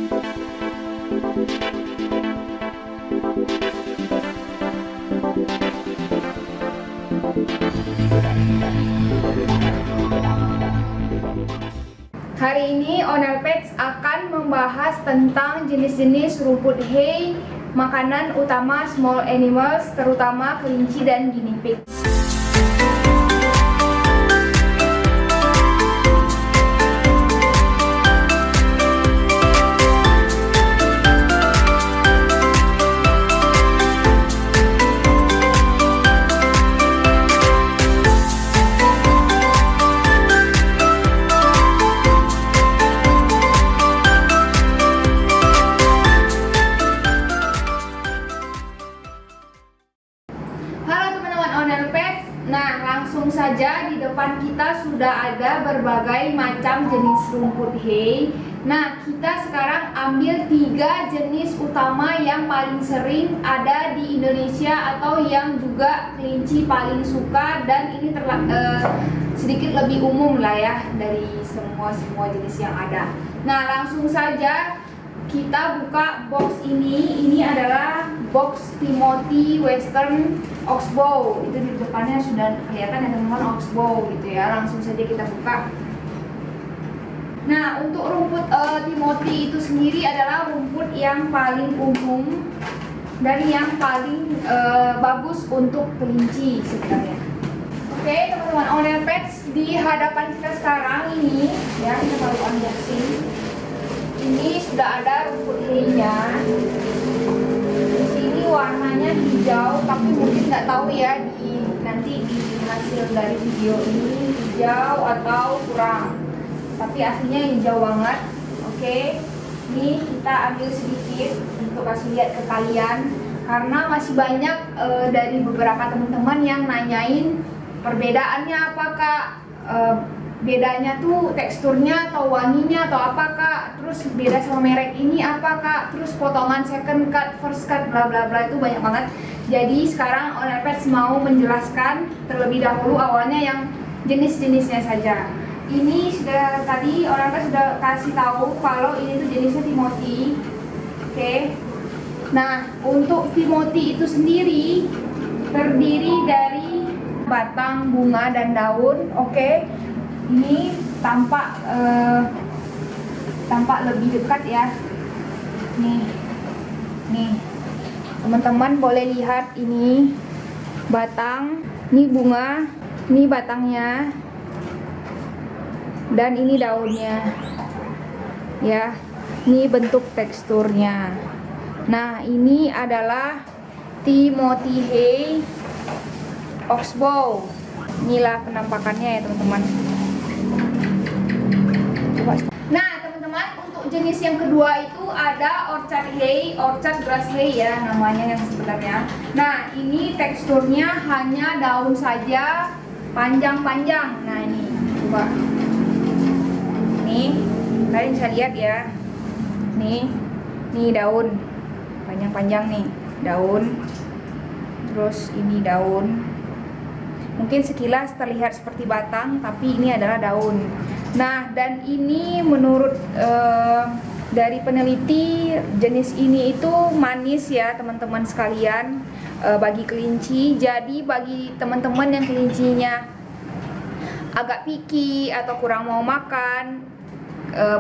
Hari ini Onel Pets akan membahas tentang jenis-jenis rumput hay, makanan utama small animals, terutama kelinci dan guinea pig. Nah, langsung saja di depan kita sudah ada berbagai macam jenis rumput hay. Nah, kita sekarang ambil 3 jenis utama yang paling sering ada di Indonesia atau yang juga kelinci paling suka, dan ini sedikit lebih umum lah ya dari semua jenis yang ada. Nah, langsung saja kita buka box ini. Ini adalah box Timothy Western Oxbow. Itu di depannya sudah kelihatan ya teman-teman, Oxbow gitu ya. Langsung saja kita buka. Nah, untuk rumput Timothy itu sendiri adalah rumput yang paling umum dan yang paling bagus untuk kelinci sebenarnya. Oke teman-teman, Onel Pets, di hadapan kita sekarang ini ya, kita baru unboxing. Ini sudah ada rumput hay-nya. Di sini warnanya hijau, tapi mungkin nggak tahu ya nanti di hasil dari video ini hijau atau kurang. Tapi aslinya hijau banget. Oke, ini kita ambil sedikit untuk kasih lihat ke kalian, karena masih banyak dari beberapa teman-teman yang nanyain perbedaannya apakah bedanya tuh teksturnya atau wanginya atau apakah, terus beda sama merek ini apakah, terus potongan second cut, first cut, bla bla bla, itu banyak banget. Jadi sekarang Onel Pets mau menjelaskan terlebih dahulu awalnya yang jenis-jenisnya saja. Ini sudah tadi Onel Pets sudah kasih tahu kalau ini tuh jenisnya Timothy. Oke. Nah, untuk Timothy itu sendiri terdiri dari batang, bunga, dan daun. Oke. Ini tampak lebih dekat ya. Nih teman-teman boleh lihat, ini batang, ini bunga, ini batangnya, dan ini daunnya ya. Ini bentuk teksturnya. Nah, ini adalah Timothy hay Oxbow. Inilah penampakannya ya teman-teman. Nah teman-teman, untuk jenis yang kedua itu ada orchard hay, orchard grass hay ya namanya yang sebenarnya. Nah, ini teksturnya hanya daun saja, panjang-panjang. Nah, ini coba, nih kalian bisa lihat ya, nih daun panjang-panjang, nih daun, terus ini daun. Mungkin sekilas terlihat seperti batang, tapi ini adalah daun. Nah, dan ini menurut dari peneliti, jenis ini itu manis ya teman-teman sekalian, bagi kelinci. Jadi bagi teman-teman yang kelincinya agak picky atau kurang mau makan,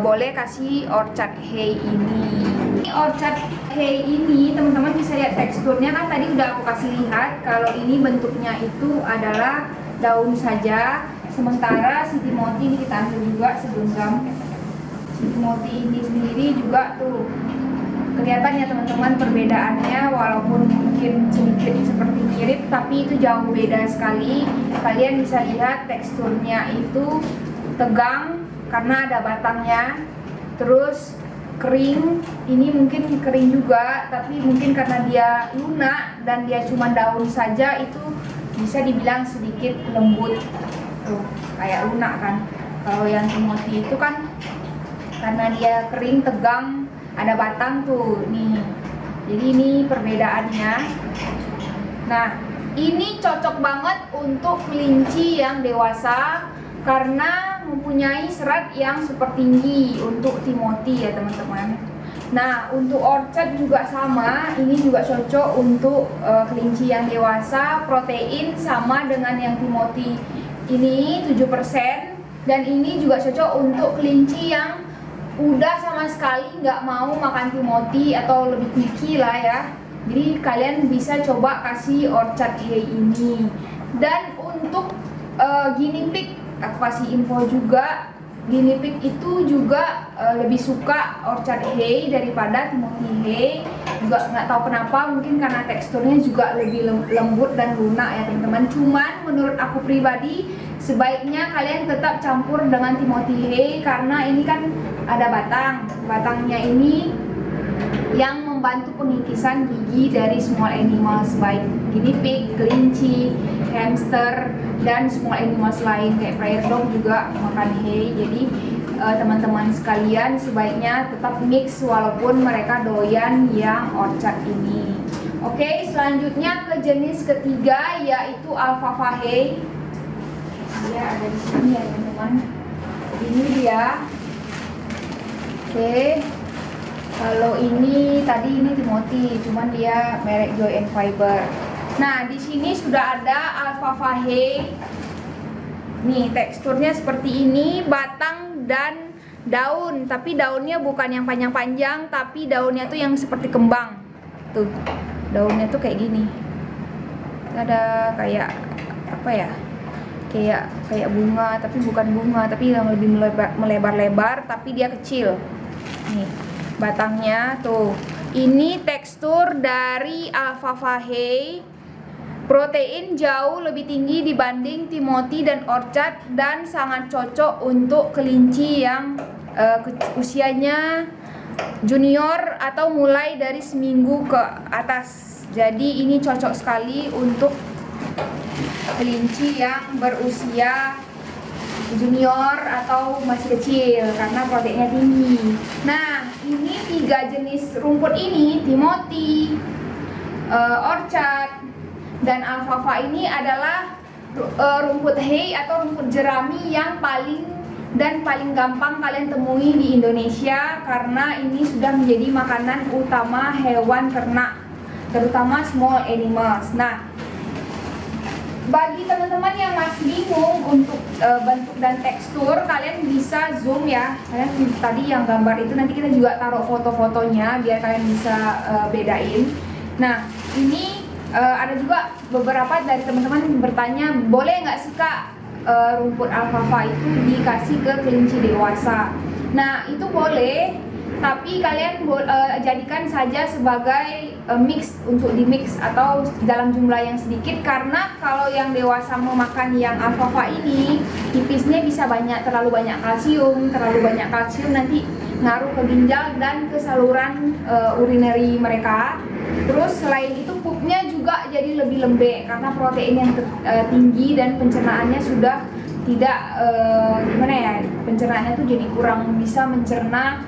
boleh kasih orchard hay ini. Orchard hay ini teman-teman bisa lihat teksturnya, kan tadi udah aku kasih lihat kalau ini bentuknya itu adalah daun saja. Sementara si Timothy ini kita ambil juga segenggam. Si Timothy ini sendiri juga tuh kelihatan ya teman-teman perbedaannya, walaupun mungkin sedikit seperti mirip tapi itu jauh beda sekali. Kalian bisa lihat teksturnya itu tegang karena ada batangnya, terus kering. Ini mungkin kering juga, tapi mungkin karena dia lunak dan dia cuma daun saja, itu bisa dibilang sedikit lembut tuh, kayak lunak kan. Kalau yang Timothy itu kan karena dia kering, tegang, ada batang tuh nih. Jadi ini perbedaannya. Nah, ini cocok banget untuk kelinci yang dewasa karena mempunyai serat yang super tinggi untuk Timothy ya teman-teman. Nah, untuk orchard juga sama, ini juga cocok untuk kelinci yang dewasa. Protein sama dengan yang Timothy ini 7%, dan ini juga cocok untuk kelinci yang udah sama sekali nggak mau makan Timothy atau lebih picky lah ya. Jadi kalian bisa coba kasih orchard hay ini. Dan untuk guinea pig, aku kasih info juga, guinea pig itu juga lebih suka orchard hay daripada Timothy hay. Juga nggak tahu kenapa, mungkin karena teksturnya juga lebih lembut dan lunak ya teman-teman. Cuman menurut aku pribadi sebaiknya kalian tetap campur dengan Timothy hay, karena ini kan ada batangnya ini yang membantu pengikisan gigi dari small animals, baik guinea pig, kelinci, hamster, dan small animals lain kayak prairie dog juga makan hay. Jadi teman-teman sekalian sebaiknya tetap mix walaupun mereka doyan yang orchard ini. Oke, selanjutnya ke jenis ketiga yaitu alfalfa hay. Dia ada di sini ya teman-teman. Ini dia. Oke. Kalau ini tadi ini Timothy, cuman dia merek Joy and Fiber. Nah, di sini sudah ada alfalfa hay. Nih, teksturnya seperti ini, batang dan daun, tapi daunnya bukan yang panjang-panjang, tapi daunnya tuh yang seperti kembang. Tuh, daunnya tuh kayak gini. Ada kayak apa ya? Kayak bunga, tapi bukan bunga, tapi yang lebih melebar-lebar, tapi dia kecil. Nih, batangnya tuh. Ini tekstur dari alfalfa hay. Protein jauh lebih tinggi dibanding Timothy dan orchard, dan sangat cocok untuk kelinci yang usianya junior atau mulai dari seminggu ke atas. Jadi ini cocok sekali untuk kelinci yang berusia junior atau masih kecil karena proteinnya tinggi. Nah, ini 3 jenis rumput ini, Timothy, orchard, dan alfalfa ini adalah rumput hay atau rumput jerami yang paling gampang kalian temui di Indonesia, karena ini sudah menjadi makanan utama hewan ternak, terutama small animals. Nah, bagi teman-teman yang masih bingung untuk bentuk dan tekstur, kalian bisa zoom ya. Kalian tadi yang gambar itu nanti kita juga taruh foto-fotonya biar kalian bisa bedain. Nah, ini ada juga beberapa dari teman-teman yang bertanya, boleh nggak sih Kak rumput alfalfa itu dikasih ke kelinci dewasa? Nah, itu boleh, tapi kalian jadikan saja sebagai mix, untuk di mix atau dalam jumlah yang sedikit, karena kalau yang dewasa memakan yang alfalfa ini, tipisnya bisa terlalu banyak kalsium nanti ngaruh ke ginjal dan ke saluran urinary mereka. Terus selain itu pupnya juga jadi lebih lembek karena protein yang tinggi, dan pencernaannya sudah tidak gimana ya, pencernaannya tuh jadi kurang bisa mencerna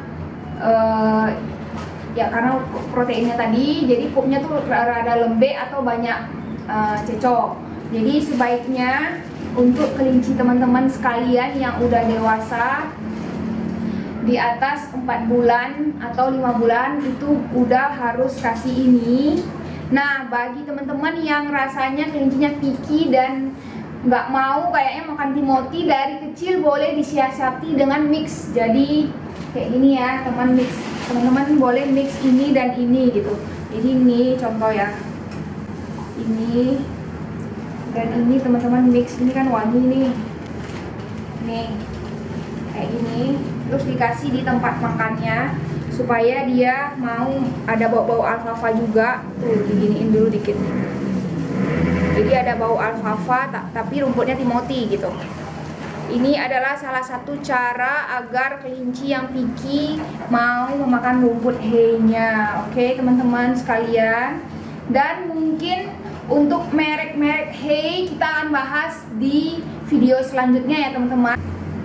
ya karena proteinnya tadi, jadi pupnya tuh rada lembek atau banyak cecok. Jadi sebaiknya untuk kelinci teman-teman sekalian yang udah dewasa di atas 4 bulan atau 5 bulan itu udah harus kasih ini. Nah, bagi teman-teman yang rasanya kelincinya picky dan nggak mau kayaknya makan Timothy dari kecil, boleh disiasati dengan mix. Jadi kayak gini ya teman-teman boleh mix ini dan ini gitu. Jadi ini contoh ya, ini dan ini teman-teman mix, ini kan wangi nih kayak gini, terus dikasih di tempat makannya supaya dia mau ada bau-bau alfalfa juga. Tuh diginiin dulu dikit, jadi ada bau alfalfa tapi rumputnya Timothy gitu. Ini adalah salah satu cara agar kelinci yang picky mau memakan rumput hay-nya. Oke teman-teman sekalian, dan mungkin untuk merek-merek hay kita akan bahas di video selanjutnya ya teman-teman.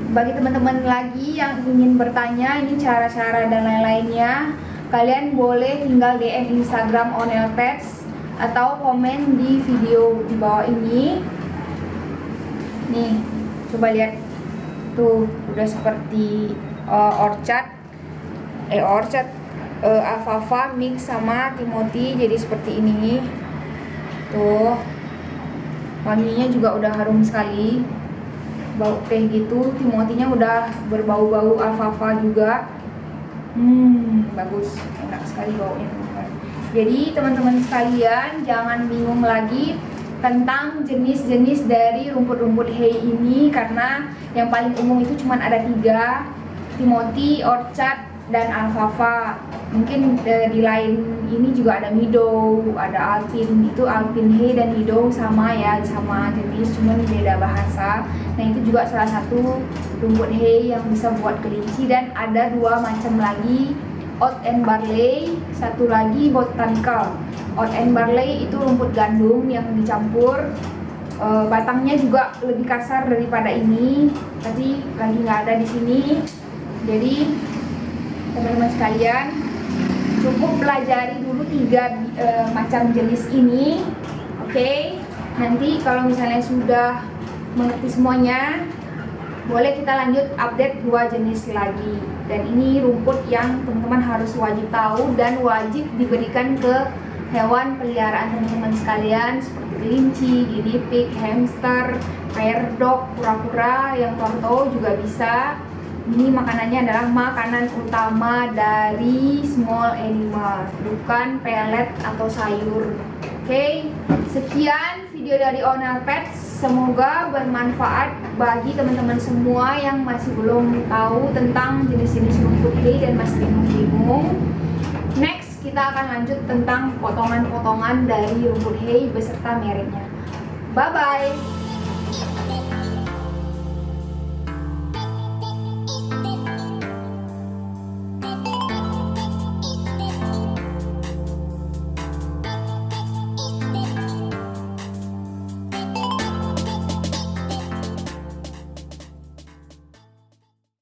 Bagi teman-teman lagi yang ingin bertanya ini cara-cara dan lain-lainnya, kalian boleh tinggal DM Instagram Onel Pets atau komen di video di bawah ini. Nih, coba lihat tuh udah seperti orchard alfalfa mix sama Timothy, jadi seperti ini. Tuh, wanginya juga udah harum sekali, bau teh gitu. Timothy-nya udah berbau-bau alfalfa juga. Bagus, enak sekali baunya teman-teman. Jadi teman-teman sekalian jangan bingung lagi tentang jenis-jenis dari rumput-rumput hay ini, karena yang paling umum itu cuma ada 3, Timothy, Orchard, dan alfalfa. Mungkin di lain ini juga ada meadow, ada alpine. Itu alpine hay dan meadow sama ya, sama jenis, cuma beda bahasa. Nah itu juga salah satu rumput hay yang bisa buat kelinci. Dan ada 2 macam lagi, oat and barley, satu lagi botanical. Oat and barley itu rumput gandum yang dicampur. Batangnya juga lebih kasar daripada ini, tapi lagi nggak ada di sini. Jadi teman-teman sekalian cukup pelajari dulu 3 macam jenis ini. Oke, nanti kalau misalnya sudah mengerti semuanya, boleh kita lanjut update 2 jenis lagi. Dan ini rumput yang teman-teman harus wajib tahu dan wajib diberikan ke hewan peliharaan teman-teman sekalian, seperti kelinci, guinea pig, hamster, bear dog, kura-kura yang tonto juga bisa. Ini makanannya adalah makanan utama dari small animal, bukan pelet atau sayur. Oke, sekian video dari Onel Pets. Semoga bermanfaat bagi teman-teman semua yang masih belum tahu tentang jenis-jenis rumput hay dan masih bingung-bingung. Next, kita akan lanjut tentang potongan-potongan dari rumput hay beserta mereknya. Bye-bye!